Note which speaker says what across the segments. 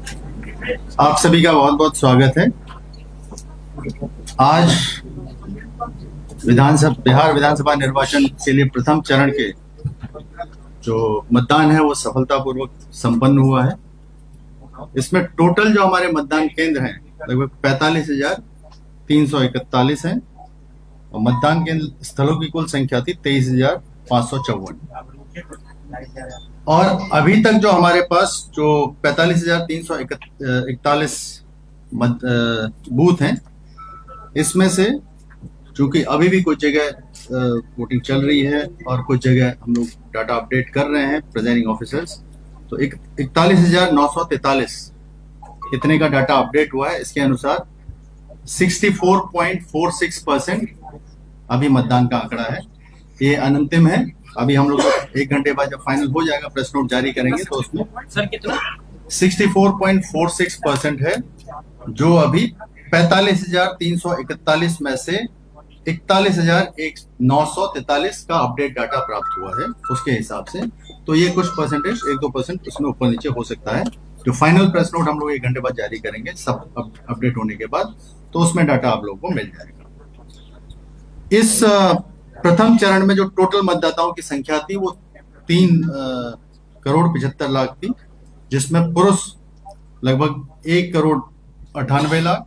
Speaker 1: आप सभी का बहुत बहुत स्वागत है। आज बिहार विधानसभा निर्वाचन के लिए प्रथम चरण के जो मतदान है वो सफलतापूर्वक संपन्न हुआ है। इसमें टोटल जो हमारे मतदान केंद्र हैं लगभग 45,341 हैं और मतदान केंद्र स्थलों की कुल संख्या थी 23,554। और अभी तक जो हमारे पास जो 45,341 बूथ हैं, इसमें से चूंकि अभी भी कुछ जगह वोटिंग चल रही है और कुछ जगह हम लोग डाटा अपडेट कर रहे हैं प्रिजाइडिंग ऑफिसर्स, तो 41,943 इतने का डाटा अपडेट हुआ है। इसके अनुसार 64.46% अभी मतदान का आंकड़ा है। ये अनंतिम है। अभी हम लोग 1 घंटे बाद जब फाइनल हो जाएगा प्रेस नोट जारी करेंगे तो उसमें
Speaker 2: सर कितना
Speaker 1: 64.46% है, जो अभी 45,341 में से 41,943 का अपडेट डाटा प्राप्त हुआ है उसके हिसाब से। तो ये कुछ परसेंटेज 1-2% उसमें ऊपर नीचे हो सकता है। जो फाइनल प्रेस नोट हम लोग 1 घंटे बाद जारी करेंगे सब अपडेट होने के बाद, तो उसमें डाटा आप लोगों को मिल जाएगा। इस प्रथम चरण में जो टोटल मतदाताओं की संख्या थी वो 3,75,00,000 थी, जिसमें पुरुष लगभग 1,98,00,000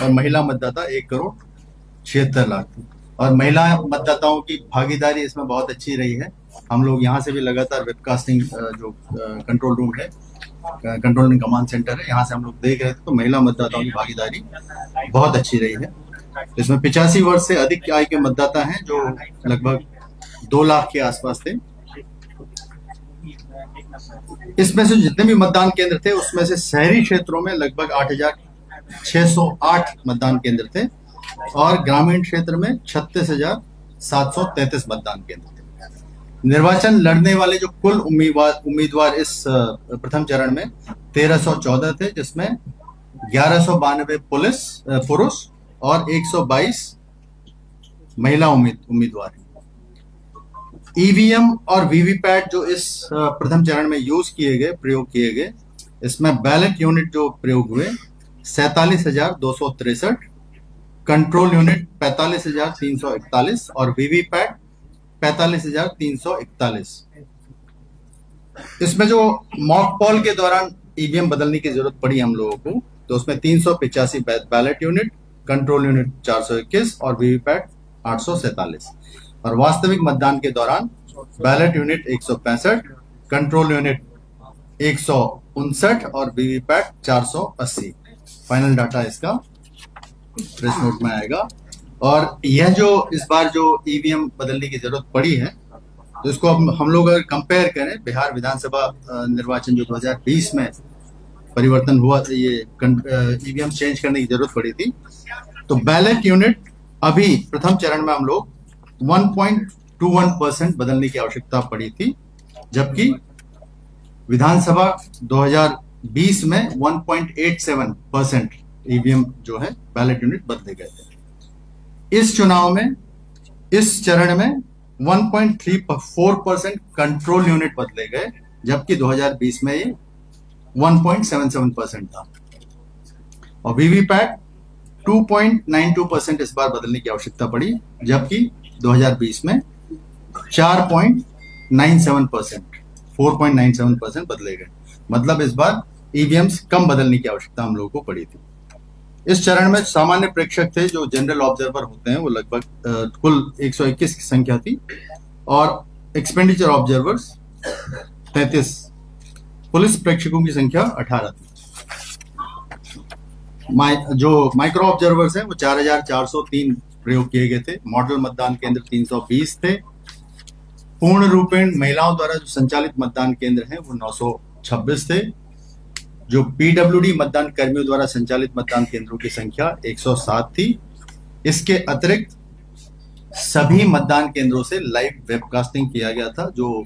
Speaker 1: और महिला मतदाता 1,76,00,000 थी। और महिला मतदाताओं की भागीदारी इसमें बहुत अच्छी रही है। हम लोग यहाँ से भी लगातार वेबकास्टिंग जो कंट्रोल रूम है, कंट्रोल एंड कमांड सेंटर है, यहाँ से हम लोग देख रहे थे, तो महिला मतदाताओं की भागीदारी बहुत अच्छी रही है। इसमें 85 वर्ष से अधिक आयु के मतदाता हैं जो लगभग 2 लाख के आसपास थे। इसमें से जितने भी मतदान केंद्र थे उसमें से शहरी क्षेत्रों में लगभग 8,608 मतदान केंद्र थे और ग्रामीण क्षेत्र में 36,733 मतदान केंद्र थे। निर्वाचन लड़ने वाले जो कुल उम्मीदवार इस प्रथम चरण में 1,314 थे, जिसमें 1,192 पुरुष और 122 महिला उम्मीदवार हैं। ईवीएम और वीवीपैट जो इस प्रथम चरण में प्रयोग किए गए, इसमें बैलेट यूनिट जो प्रयोग हुए 47,263, कंट्रोल यूनिट 45,341 और वीवीपैट 45,341। इसमें जो मॉक पोल के दौरान ईवीएम बदलने की जरूरत पड़ी हम लोगों को, तो उसमें 385 बैलेट यूनिट, कंट्रोल यूनिट 421 और वीवीपैट 847। और वास्तविक मतदान के दौरान बैलेट यूनिट 165, कंट्रोल यूनिट 159 और वीवीपैट 480। फाइनल डाटा इसका प्रेस नोट में आएगा। और यह जो इस बार जो ईवीएम बदलने की जरूरत पड़ी है, तो इसको हम लोग अगर कंपेयर करें बिहार विधानसभा निर्वाचन जो 2020 में परिवर्तन हुआ था, ये ईवीएम चेंज करने की जरूरत पड़ी थी, तो बैलेट यूनिट अभी प्रथम चरण में हम लोग 1.21% बदलने की आवश्यकता पड़ी थी, जबकि विधानसभा 2020 में 1.87% ईवीएम जो है बैलेट यूनिट बदले गए थे। इस चुनाव में इस चरण में 1.34% कंट्रोल यूनिट बदले गए, जबकि 2020 में ये 1.77% था। और वीवीपैट 2.92% इस बार बदलने की आवश्यकता पड़ी, जबकि 2020 में 4.97% बदले गए। मतलब इस बार ईवीएम्स कम बदलने की आवश्यकता हम लोगों को पड़ी थी। इस चरण में सामान्य प्रेक्षक थे जो जनरल ऑब्जर्वर होते हैं, वो लगभग कुल 121 की संख्या थी और एक्सपेंडिचर ऑब्जर्वर्स 33, पुलिस प्रेक्षकों की संख्या 18 थी। जो माइक्रो ऑब्जर्वर्स हैं वो 4,403 प्रयोग किए गए थे। मॉडल मतदान केंद्र 320 थे। पूर्ण रूपेण महिलाओं द्वारा जो संचालित मतदान केंद्र हैं वो 926 थे। जो पीडब्ल्यूडी मतदान कर्मियों द्वारा संचालित मतदान केंद्रों की संख्या 107 थी। इसके अतिरिक्त सभी मतदान केंद्रों से लाइव वेबकास्टिंग किया गया था। जो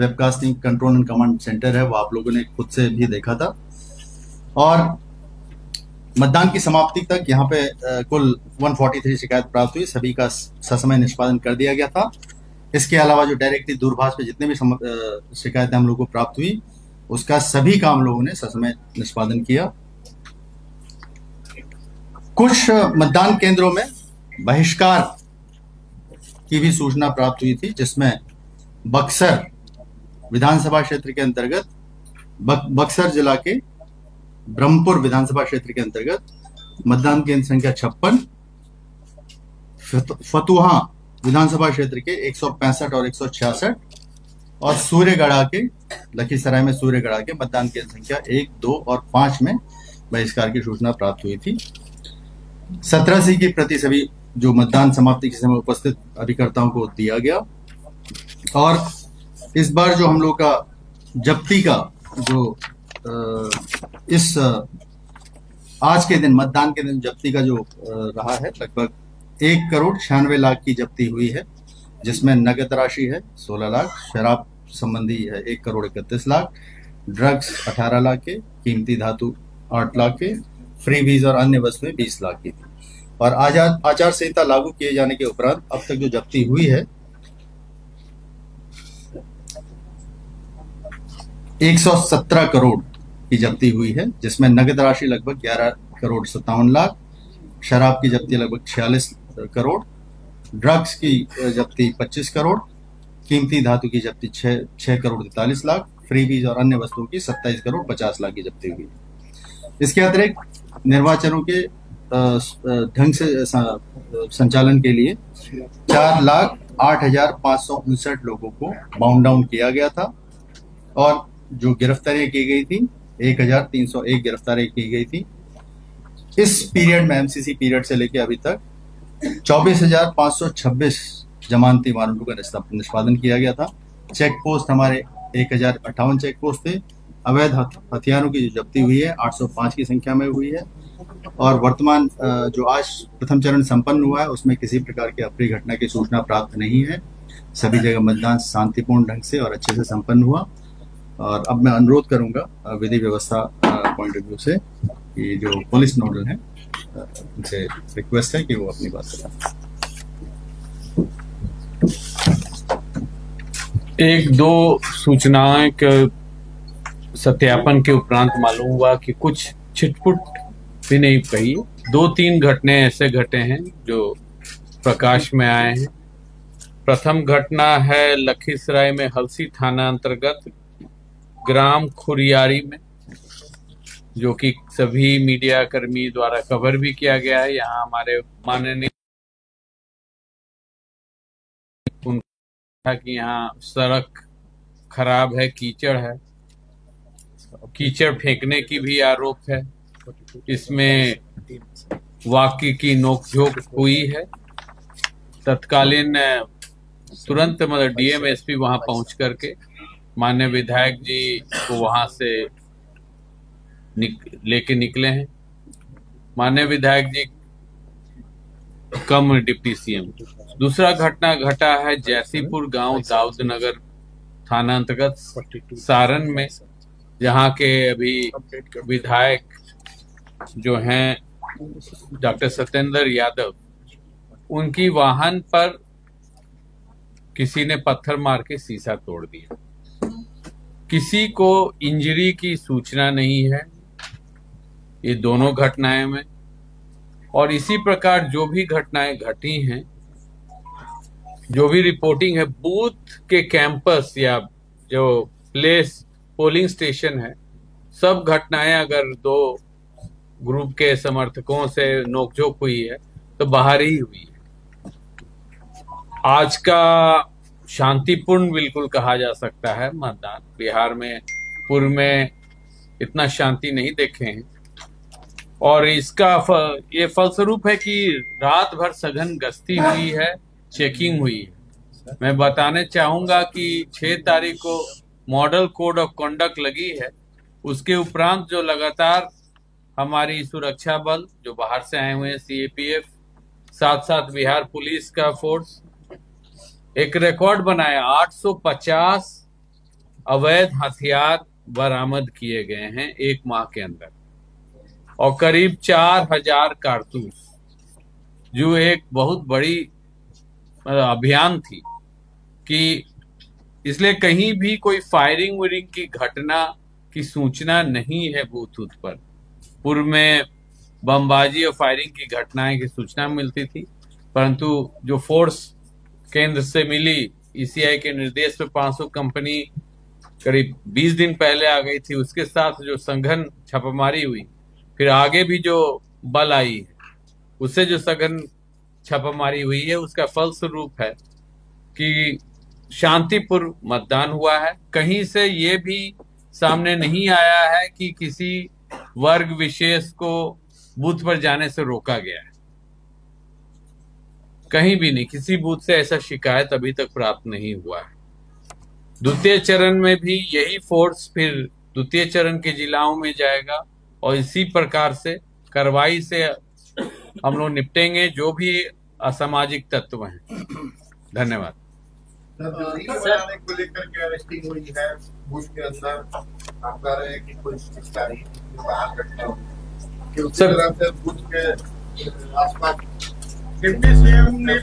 Speaker 1: webcasting control and command centre है वो आप लोगों ने खुद से भी देखा था। और मतदान की समाप्ति तक यहाँ पे कुल 143 शिकायत प्राप्त हुई, सभी का ससमय निष्पादन कर दिया गया था। इसके अलावा जो डायरेक्टली दूरभाष पे जितने भी शिकायतें हम लोग को प्राप्त हुई उसका सभी काम लोगों ने ससमय निष्पादन किया। कुछ मतदान केंद्रों में बहिष्कार की भी सूचना प्राप्त हुई थी, जिसमें बक्सर विधानसभा क्षेत्र के अंतर्गत बक्सर जिला के ब्रह्मपुर विधानसभा क्षेत्र के अंतर्गत मतदान केंद्र संख्या 56, फतुहा विधानसभा क्षेत्र के 165 और 166 और सूर्यगढ़ा के लखीसराय में सूर्यगढ़ा के मतदान केंद्र संख्या 1, 2 और 5 में बहिष्कार की सूचना प्राप्त हुई थी। 17C की प्रति सभी जो मतदान समाप्ति के समय उपस्थित अभिकर्ताओं को दिया गया। और इस बार जो हम लोग का जब्ती का जो इस आज के दिन मतदान के दिन जब्ती का जो रहा है, लगभग 1,96,00,000 की जब्ती हुई है, जिसमें नगद राशि है 16 लाख, शराब संबंधी है 1,31,00,000, ड्रग्स 18 लाख के, कीमती धातु 8 लाख के, फ्रीबीज और अन्य वस्तुएं 20 लाख की थी। और आचार संहिता लागू किए जाने के उपरांत अब तक जो जब्ती हुई है 117 करोड़ की जब्ती हुई है, जिसमें नगद राशि लगभग 11,57,00,000, शराब की जब्ती लगभग 46 करोड़, ड्रग्स की जब्ती 25 करोड़, कीमती धातु की जब्ती 6 करोड़ 43 लाख, फ्रीबीज और अन्य वस्तुओं की 27 करोड़ 50 लाख की जब्ती हुई है। इसके अतिरिक्त निर्वाचनों के ढंग से संचालन के लिए 4,08,559 लोगों को बाउंड डाउन किया गया था और जो गिरफ्तारियां की गई थी 1,301 गिरफ्तारियां की गई थी। इस पीरियड में एमसीसी पीरियड से लेकर अभी तक 24,526 जमानती वारंटों का निष्पादन किया गया था। चेक पोस्ट हमारे 1,058 चेक पोस्ट थे। अवैध हथियारों की जो जब्ती हुई है 805 की संख्या में हुई है। और वर्तमान जो आज प्रथम चरण संपन्न हुआ है उसमें किसी प्रकार की अप्रिय घटना की सूचना प्राप्त नहीं है। सभी जगह मतदान शांतिपूर्ण ढंग से और अच्छे से संपन्न हुआ। और अब मैं अनुरोध करूंगा विधि व्यवस्था पॉइंट ऑफ व्यू से कि जो पुलिस नोडल है उनसे रिक्वेस्ट है कि वो अपनी बात बताएं।
Speaker 2: 1-2 सूचनाएं के सत्यापन के उपरांत मालूम हुआ कि कुछ छिटपुट भी नहीं कही, 2-3 घटने ऐसे घटे हैं जो प्रकाश में आए हैं। प्रथम घटना है लखीसराय में हलसी थाना अंतर्गत ग्राम खुरियारी में, जो कि सभी मीडिया कर्मी द्वारा कवर भी किया गया है। यहाँ हमारे माननीय कि यहाँ सड़क खराब है, कीचड़ है, कीचड़ फेंकने की भी आरोप है। इसमें वाकई की नोकझोंक हुई है। तत्कालीन तुरंत मतलब डीएम एसपी वहां पहुंच करके माननीय विधायक जी को वहां से लेके निकले हैं। माननीय विधायक जी कम डिप्टी सीएम। दूसरा घटना घटा है जैसीपुर गांव दाऊदनगर थाना अंतर्गत सारण में, जहां के अभी विधायक जो हैं डॉक्टर सत्येंद्र यादव, उनकी वाहन पर किसी ने पत्थर मार के शीशा तोड़ दिया। किसी को इंजरी की सूचना नहीं है ये दोनों घटनाएं में। और इसी प्रकार जो भी घटनाएं घटी हैं, जो भी रिपोर्टिंग है, बूथ के कैंपस या जो प्लेस पोलिंग स्टेशन है, सब घटनाएं अगर 2 ग्रुप के समर्थकों से नोकझोंक हुई है तो बाहर ही हुई है। आज का शांतिपूर्ण बिल्कुल कहा जा सकता है मतदान। बिहार में पूर्व में इतना शांति नहीं देखे हैं और इसका ये फलस्वरूप है कि रात भर सघन गश्ती हुई है, चेकिंग हुई है। मैं बताने चाहूंगा कि 6 तारीख को मॉडल कोड ऑफ कंडक्ट लगी है। उसके उपरांत जो लगातार हमारी सुरक्षा बल जो बाहर से आए हुए हैं, सीएपीएफ, साथ साथ बिहार पुलिस का फोर्स, एक रिकॉर्ड बनाया। 850 अवैध हथियार बरामद किए गए हैं 1 माह के अंदर और करीब 4,000 कारतूस, जो एक बहुत बड़ी अभियान थी कि इसलिए कहीं भी कोई फायरिंग वायरिंग की घटना की सूचना नहीं है बूथ पर। पूर्व में बमबाजी और फायरिंग की घटनाएं की सूचना मिलती थी, परंतु जो फोर्स केंद्र से मिली ईसीआई के निर्देश पे 500 कंपनी करीब 20 दिन पहले आ गई थी। उसके साथ जो सघन छापामारी हुई, फिर आगे भी जो बल आई है, उससे जो सघन छापामारी हुई है, उसका फलस्वरूप है कि शांतिपूर्ण मतदान हुआ है। कहीं से ये भी सामने नहीं आया है कि किसी वर्ग विशेष को बूथ पर जाने से रोका गया है। कहीं भी नहीं, किसी बूथ से ऐसा शिकायत अभी तक प्राप्त नहीं हुआ है। द्वितीय चरण में भी यही फोर्स फिर द्वितीय चरण के जिलाओं में जाएगा और इसी प्रकार से कार्रवाई से हम लोग निपटेंगे जो भी असामाजिक तत्व हैं। धन्यवाद।
Speaker 3: बनाने को लेकर के अरेस्टिंग हुई है बूथ के अंदर, आप कह रहे हैं कि कोई शिकारी बाहर घटना हुई कि उसी तरह से बूथ के आसपास डिप्टी सीएम ने